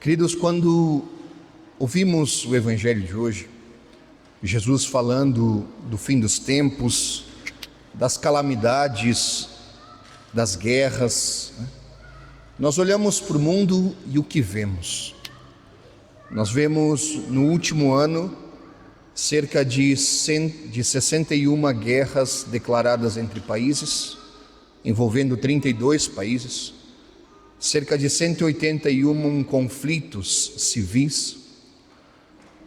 Queridos, quando ouvimos o Evangelho de hoje, Jesus falando do fim dos tempos, das calamidades, das guerras, nós olhamos para o mundo e o que vemos? Nós vemos no último ano cerca de 61 guerras declaradas entre países, envolvendo 32 países, cerca de 181 conflitos civis.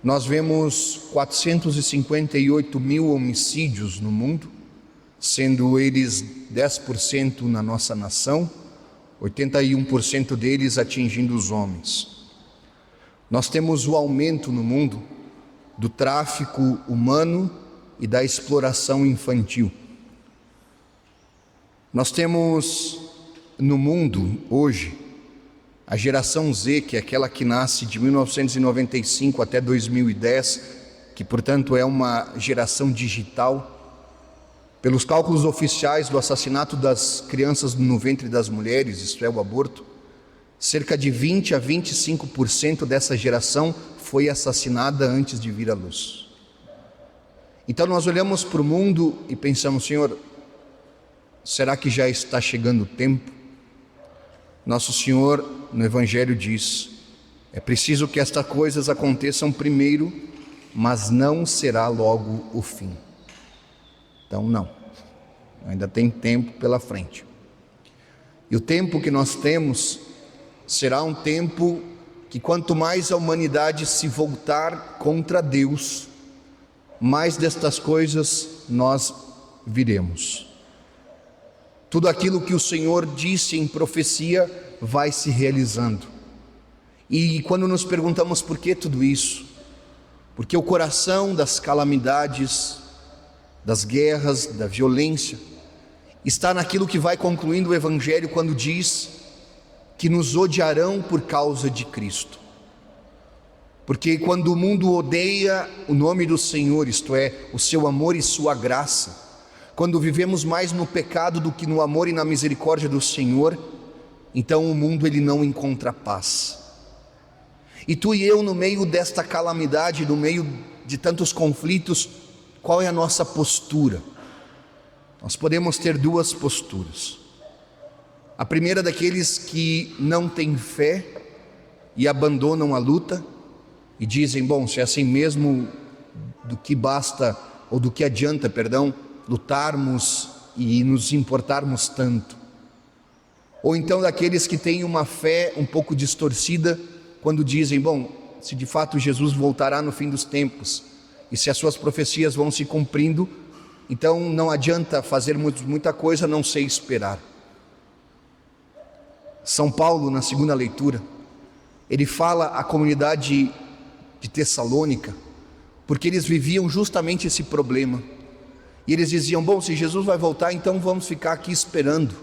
Nós vemos 458 mil homicídios no mundo, sendo eles 10% na nossa nação, 81% deles atingindo os homens. Nós temos o aumento no mundo do tráfico humano e da exploração infantil. Nós temos no mundo hoje a geração Z, que é aquela que nasce de 1995 até 2010, que portanto é uma geração digital. Pelos cálculos oficiais do assassinato das crianças no ventre das mulheres, isto é, o aborto, cerca de 20 a 25% dessa geração foi assassinada antes de vir à luz. Então nós olhamos para o mundo e pensamos: Senhor, será que já está chegando o tempo? Nosso Senhor no Evangelho diz: é preciso que estas coisas aconteçam primeiro, mas não será logo o fim. Então não, ainda tem tempo pela frente. E o tempo que nós temos será um tempo que, quanto mais a humanidade se voltar contra Deus, mais destas coisas nós viremos. Tudo aquilo que o Senhor disse em profecia vai se realizando. E quando nos perguntamos por que tudo isso, porque o coração das calamidades, das guerras, da violência, está naquilo que vai concluindo o Evangelho quando diz que nos odiarão por causa de Cristo. Porque quando o mundo odeia o nome do Senhor, isto é, o seu amor e sua graça, quando vivemos mais no pecado do que no amor e na misericórdia do Senhor, então o mundo ele não encontra paz. E tu e eu, no meio desta calamidade, no meio de tantos conflitos, qual é a nossa postura? Nós podemos ter duas posturas. A primeira, daqueles que não têm fé e abandonam a luta e dizem: bom, se é assim mesmo, do que basta, ou do que adianta, lutarmos e nos importarmos tanto. Ou então daqueles que têm uma fé um pouco distorcida, quando dizem: bom, se de fato Jesus voltará no fim dos tempos, e se as suas profecias vão se cumprindo, então não adianta fazermos muita coisa, não sei esperar. São Paulo, na segunda leitura, ele fala à comunidade de Tessalônica, porque eles viviam justamente esse problema. E eles diziam: bom, se Jesus vai voltar, então vamos ficar aqui esperando.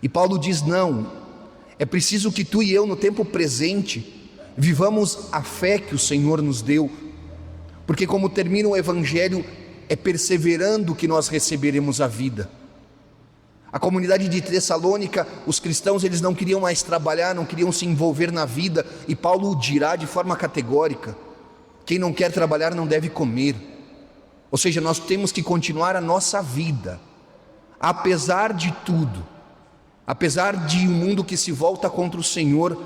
E Paulo diz: não, é preciso que tu e eu, no tempo presente, vivamos a fé que o Senhor nos deu, porque como termina o Evangelho, é perseverando que nós receberemos a vida. A comunidade de Tessalônica, os cristãos, eles não queriam mais trabalhar, não queriam se envolver na vida, e Paulo dirá de forma categórica: quem não quer trabalhar não deve comer. Ou seja, nós temos que continuar a nossa vida, apesar de tudo, apesar de um mundo que se volta contra o Senhor,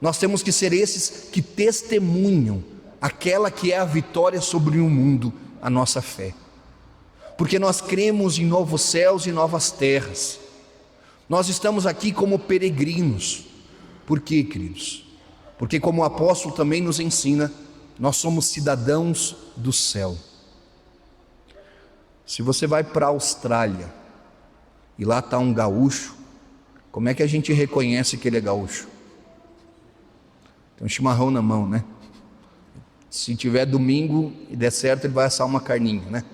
nós temos que ser esses que testemunham aquela que é a vitória sobre o mundo, a nossa fé. Porque nós cremos em novos céus e novas terras. Nós estamos aqui como peregrinos. Por quê, queridos? Porque, como o apóstolo também nos ensina, nós somos cidadãos do céu. Se você vai para a Austrália e lá está um gaúcho, como é que a gente reconhece que ele é gaúcho? Tem um chimarrão na mão, né? Se tiver domingo e der certo, ele vai assar uma carninha, né?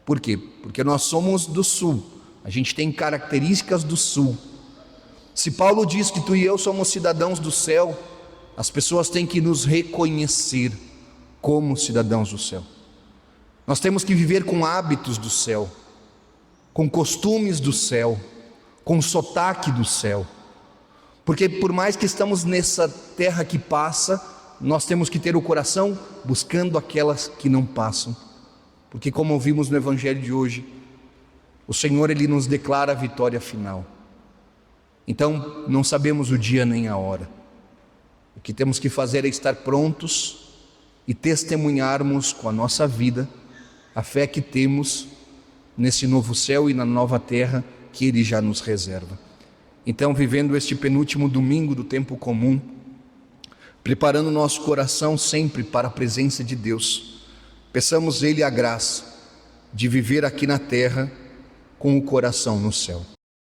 Por quê? Porque nós somos do sul, a gente tem características do sul. Se Paulo diz que tu e eu somos cidadãos do céu, as pessoas têm que nos reconhecer como cidadãos do céu. Nós temos que viver com hábitos do céu, com costumes do céu, com sotaque do céu. Porque por mais que estamos nessa terra que passa, nós temos que ter o coração buscando aquelas que não passam. Porque como ouvimos no Evangelho de hoje, o Senhor Ele nos declara a vitória final. Então não sabemos o dia nem a hora. O que temos que fazer é estar prontos e testemunharmos com a nossa vida a fé que temos nesse novo céu e na nova terra que Ele já nos reserva. Então, vivendo este penúltimo domingo do tempo comum, preparando nosso coração sempre para a presença de Deus, peçamos Ele a graça de viver aqui na terra com o coração no céu.